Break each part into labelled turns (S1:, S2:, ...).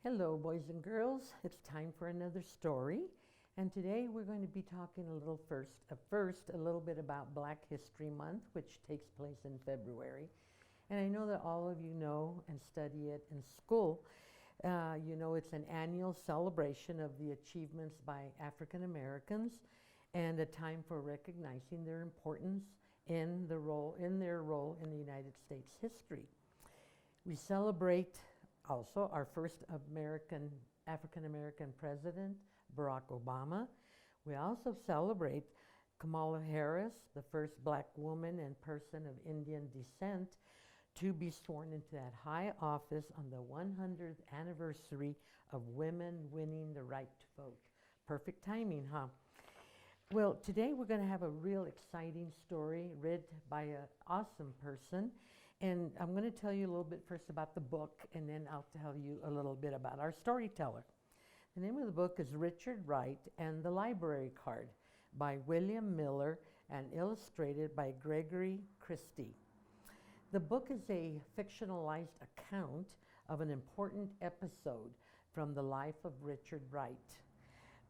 S1: Hello, boys and girls. It's time for another story. And today we're going to be talking a little a little bit about Black History Month, which takes place in February. And I know that all of you know and study it in school. You know it's an annual celebration of the achievements by African Americans and a time for recognizing their importance in their role in the United States history. We celebrate also our first African American president, Barack Obama. We also celebrate Kamala Harris, the first black woman and person of Indian descent to be sworn into that high office on the 100th anniversary of women winning the right to vote. Perfect timing, huh? Well, today we're going to have a real exciting story read by an awesome person. And I'm going to tell you a little bit first about the book, and then I'll tell you a little bit about our storyteller. The name of the book is Richard Wright and the Library Card by William Miller and illustrated by Gregory Christie. The book is a fictionalized account of an important episode from the life of Richard Wright.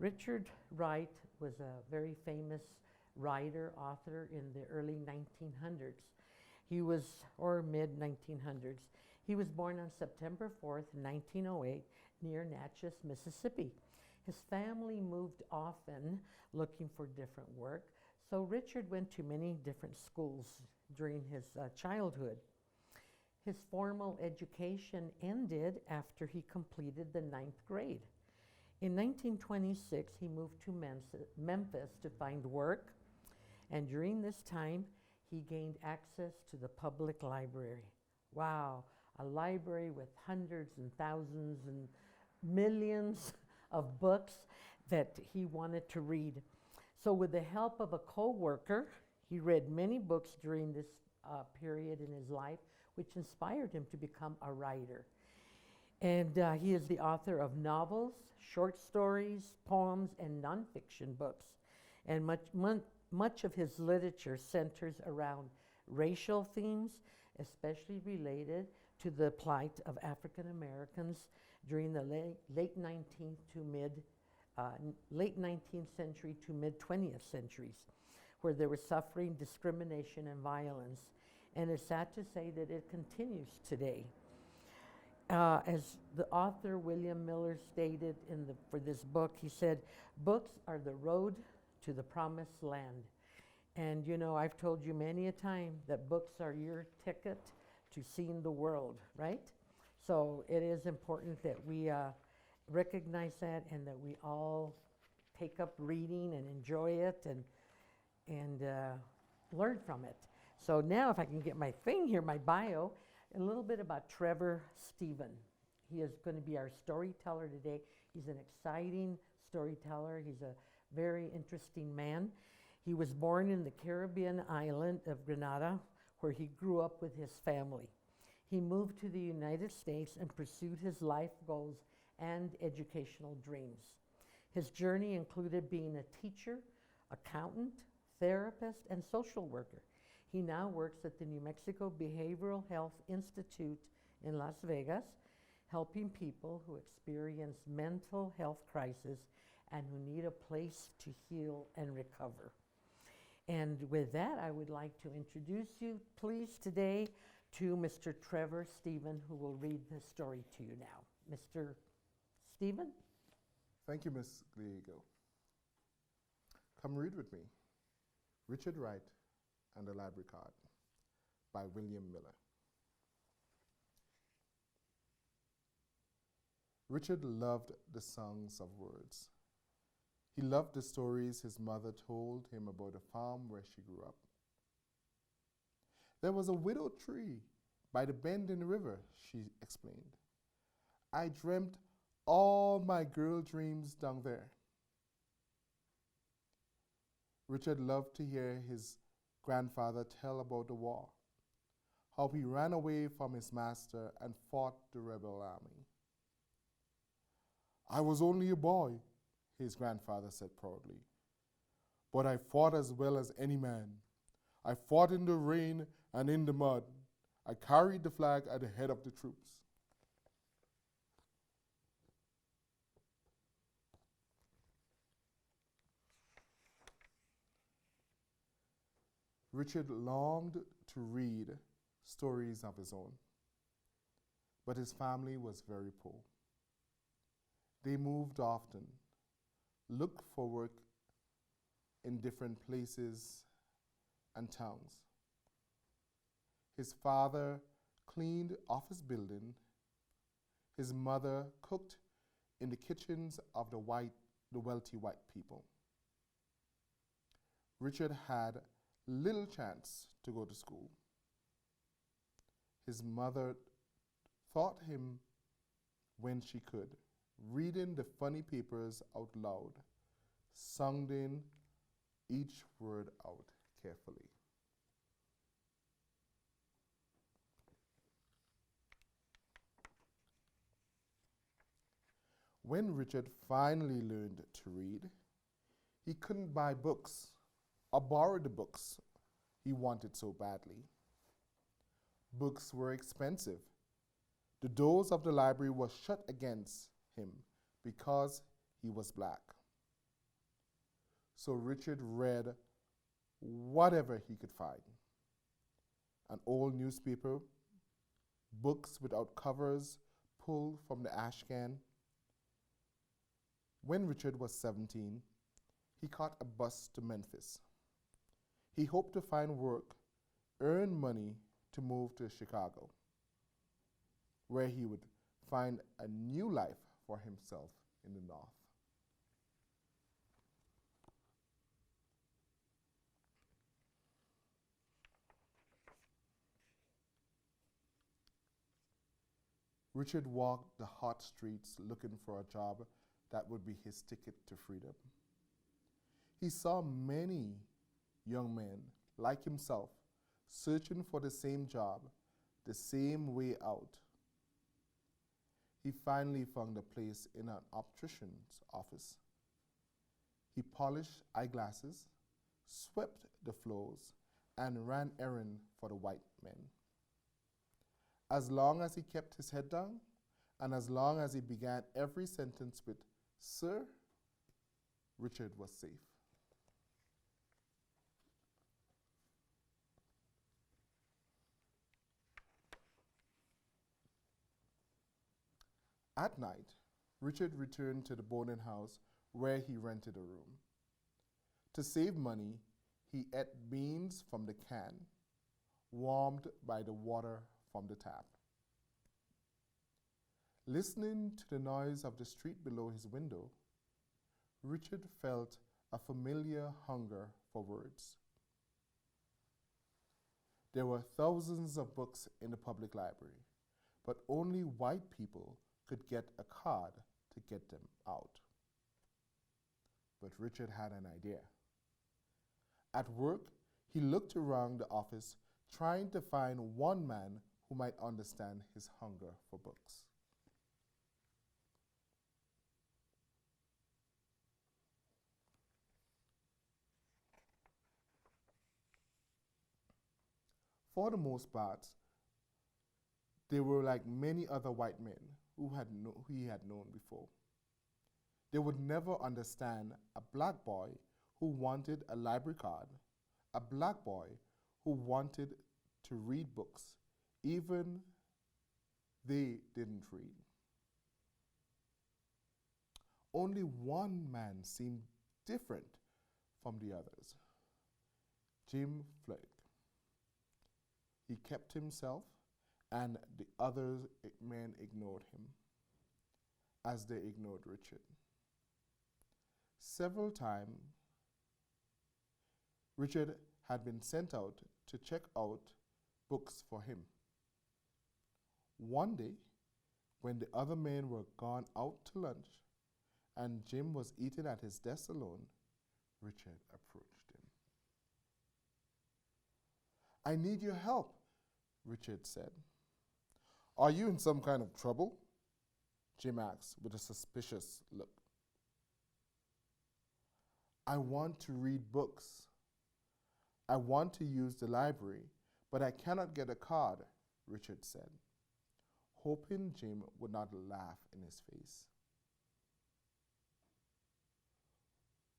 S1: Richard Wright was a very famous writer, author in the early 1900s. Or mid-1900s. He was born on September 4th, 1908, near Natchez, Mississippi. His family moved often looking for different work, so Richard went to many different schools during his childhood. His formal education ended after he completed the 9th grade. In 1926, he moved to Memphis to find work, and during this time, he gained access to the public library. Wow, a library with hundreds and thousands and millions of books that he wanted to read. So with the help of a co-worker, he read many books during this period in his life, which inspired him to become a writer. And he is the author of novels, short stories, poems, and nonfiction books. And much of his literature centers around racial themes, especially related to the plight of African Americans during the late 19th century to mid 20th centuries, where there was suffering, discrimination, and violence. And it's sad to say that it continues today. As the author William Miller stated for this book, he said, "Books are the road to the promised land." And you know, I've told you many a time that books are your ticket to seeing the world, right? So it is important that we recognize that and that we all take up reading and enjoy it and learn from it. So now if I can get my thing here, my bio, a little bit about Trevor Stephen. He is going to be our storyteller today. He's an exciting storyteller. He's a very interesting man. He was born in the Caribbean island of Grenada, where he grew up with his family. He moved to the United States and pursued his life goals and educational dreams. His journey included being a teacher, accountant, therapist, and social worker. He now works at the New Mexico Behavioral Health Institute in Las Vegas, helping people who experience mental health crisis and who need a place to heal and recover. And with that, I would like to introduce you, please, today to Mr. Trevor Stephen, who will read the story to you now. Mr. Stephen?
S2: Thank you, Ms. Griego. Come read with me. Richard Wright and the Library Card by William Miller. Richard loved the songs of words. He loved the stories his mother told him about the farm where she grew up. There was a widow tree by the bend in the river, she explained. I dreamt all my girl dreams down there. Richard loved to hear his grandfather tell about the war, how he ran away from his master and fought the rebel army. I was only a boy, his grandfather said proudly, but I fought as well as any man. I fought in the rain and in the mud. I carried the flag at the head of the troops. Richard longed to read stories of his own, but his family was very poor. They moved often, looked for work in different places and towns. His father cleaned office building. His mother cooked in the kitchens of the wealthy white people. Richard had little chance to go to school. His mother taught him when she could, reading the funny papers out loud, sounding each word out carefully. When Richard finally learned to read, he couldn't buy books or borrow the books he wanted so badly. Books were expensive. The doors of the library were shut against him because he was black. So Richard read whatever he could find. An old newspaper, books without covers pulled from the ash can. When Richard was 17, he caught a bus to Memphis. He hoped to find work, earn money to move to Chicago, where he would find a new life for himself in the North. Richard walked the hot streets looking for a job that would be his ticket to freedom. He saw many young men like himself searching for the same job, the same way out. He finally found a place in an optician's office. He polished eyeglasses, swept the floors, and ran errands for the white men. As long as he kept his head down, and as long as he began every sentence with "Sir," Richard was safe. At night, Richard returned to the boarding house where he rented a room. To save money, he ate beans from the can, warmed by the water from the tap. Listening to the noise of the street below his window, Richard felt a familiar hunger for words. There were thousands of books in the public library, but only white people could get a card to get them out. But Richard had an idea. At work, he looked around the office trying to find one man who might understand his hunger for books. For the most part, they were like many other white men who he had known before. They would never understand a black boy who wanted a library card, a black boy who wanted to read books, even they didn't read. Only one man seemed different from the others, Jim Flake. He kept himself, and the other men ignored him, as they ignored Richard. Several times, Richard had been sent out to check out books for him. One day, when the other men were gone out to lunch, and Jim was eating at his desk alone, Richard approached him. "I need your help," Richard said. "Are you in some kind of trouble?" Jim asked with a suspicious look. "I want to read books. I want to use the library, but I cannot get a card," Richard said, hoping Jim would not laugh in his face.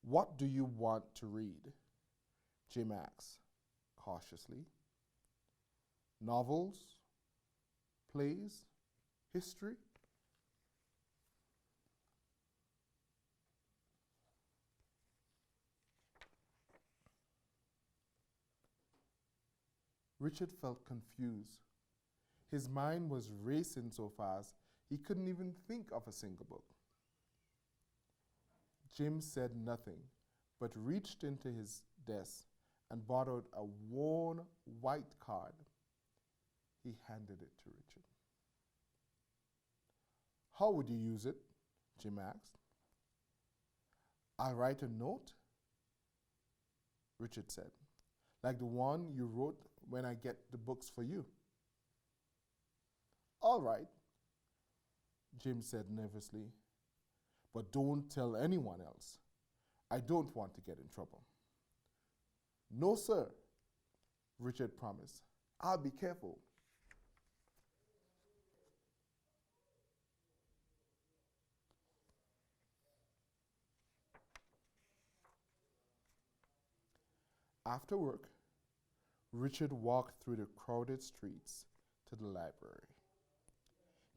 S2: "What do you want to read?" Jim asked, cautiously. Novels, plays, history. Richard felt confused. His mind was racing so fast he couldn't even think of a single book. Jim said nothing, but reached into his desk and borrowed a worn white card. He handed it to Richard. "How would you use it?" Jim asked. "I'll write a note," Richard said, "like the one you wrote when I get the books for you." "All right," Jim said nervously, "but don't tell anyone else. I don't want to get in trouble." "No, sir," Richard promised. "I'll be careful." After work, Richard walked through the crowded streets to the library.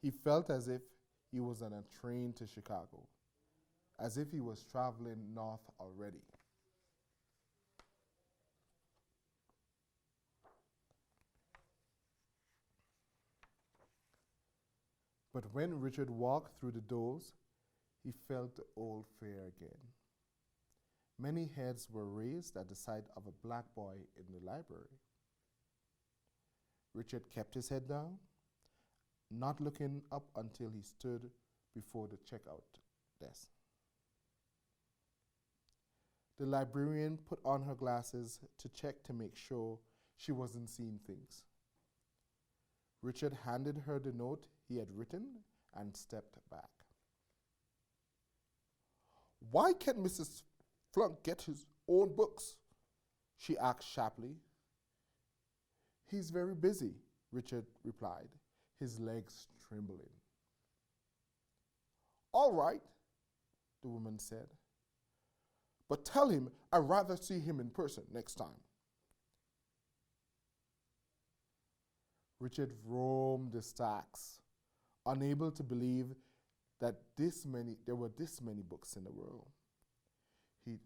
S2: He felt as if he was on a train to Chicago, as if he was traveling north already. But when Richard walked through the doors, he felt the old fear again. Many heads were raised at the sight of a black boy in the library. Richard kept his head down, not looking up until he stood before the checkout desk. The librarian put on her glasses to check to make sure she wasn't seeing things. Richard handed her the note he had written and stepped back. "Why can't Mrs. Flunk get his own books?" she asked sharply. "He's very busy," Richard replied, his legs trembling. "All right," the woman said, "but tell him I'd rather see him in person next time." Richard roamed the stacks, unable to believe that there were this many books in the world. He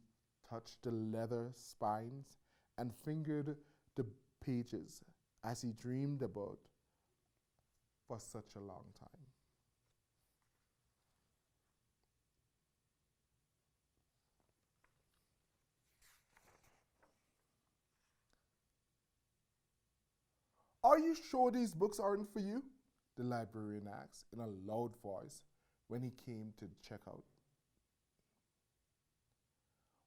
S2: touched the leather spines and fingered the pages as he dreamed about for such a long time. "Are you sure these books aren't for you?" the librarian asked in a loud voice when he came to check out.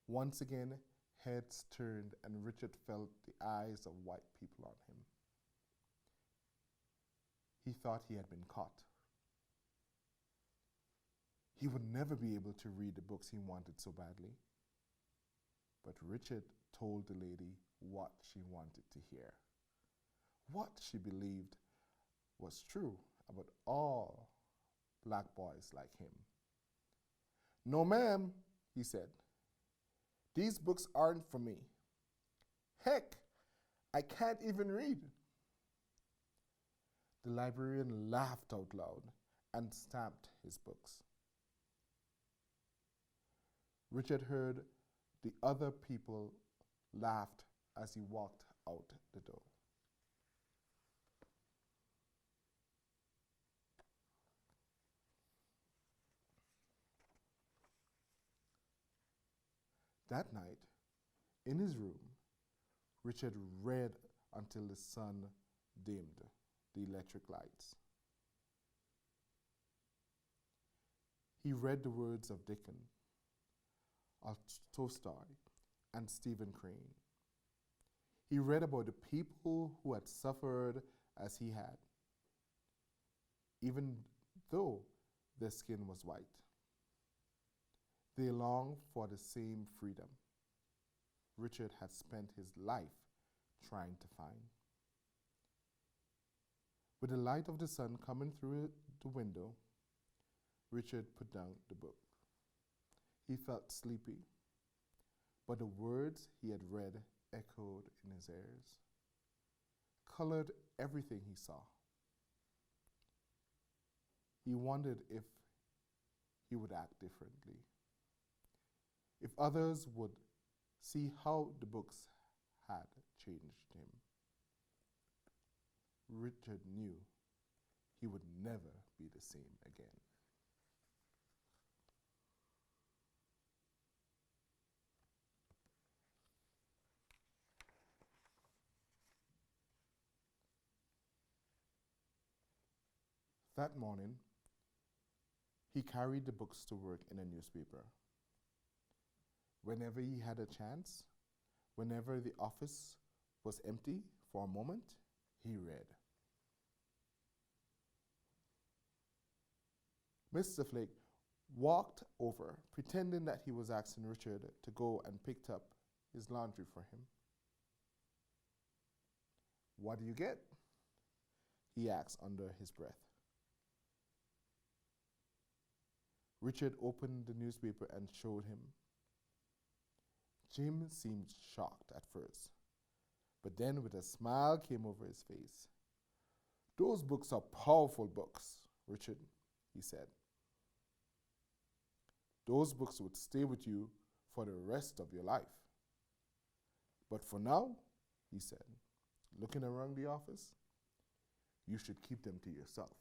S2: Once again, heads turned and Richard felt the eyes of white people on him. He thought he had been caught. He would never be able to read the books he wanted so badly. But Richard told the lady what she wanted to hear, what she believed was true about all black boys like him. "No, ma'am," he said. "These books aren't for me. Heck, I can't even read." The librarian laughed out loud and stamped his books. Richard heard the other people laughed as he walked out the door. That night, in his room, Richard read until the sun dimmed the electric lights. He read the words of Dickens, Tolstoy, and Stephen Crane. He read about the people who had suffered as he had, even though their skin was white. They longed for the same freedom Richard had spent his life trying to find. With the light of the sun coming through the window, Richard put down the book. He felt sleepy, but the words he had read echoed in his ears, colored everything he saw. He wondered if he would act differently, if others would see how the books had changed him. Richard knew he would never be the same again. That morning, he carried the books to work in a newspaper. Whenever he had a chance, whenever the office was empty for a moment, he read. Mr. Flake walked over, pretending that he was asking Richard to go and pick up his laundry for him. "What do you get?" he asked under his breath. Richard opened the newspaper and showed him. Jim seemed shocked at first, but then with a smile came over his face. "Those books are powerful books, Richard," he said. "Those books would stay with you for the rest of your life. But for now," he said, looking around the office, "you should keep them to yourself."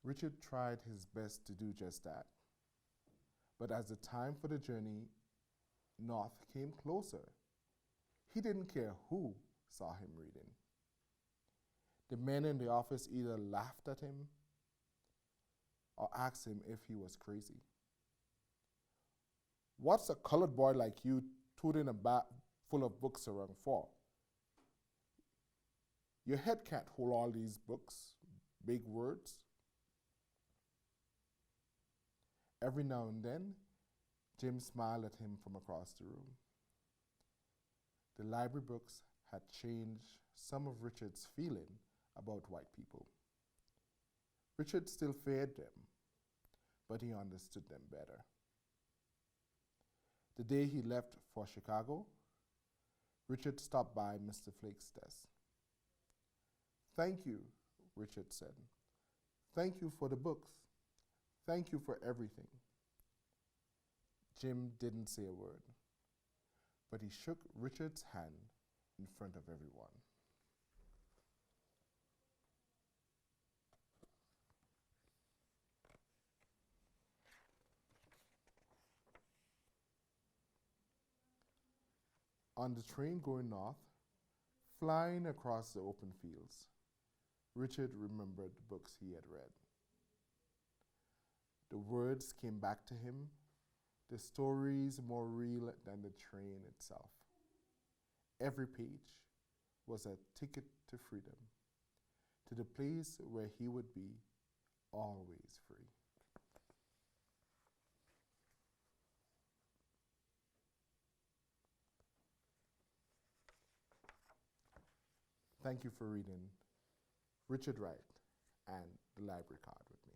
S2: Richard tried his best to do just that. But as the time for the journey north came closer, he didn't care who saw him reading. The men in the office either laughed at him or asked him if he was crazy. "What's a colored boy like you tooting a bag full of books around for? Your head can't hold all these books, big words." Every now and then, Jim smiled at him from across the room. The library books had changed some of Richard's feeling about white people. Richard still feared them, but he understood them better. The day he left for Chicago, Richard stopped by Mr. Flake's desk. "Thank you," Richard said. "Thank you for the books. Thank you for everything." Jim didn't say a word, but he shook Richard's hand in front of everyone. On the train going north, flying across the open fields, Richard remembered the books he had read. The words came back to him, the stories more real than the train itself. Every page was a ticket to freedom, to the place where he would be always free. Thank you for reading Richard Wright and The Library Card with me.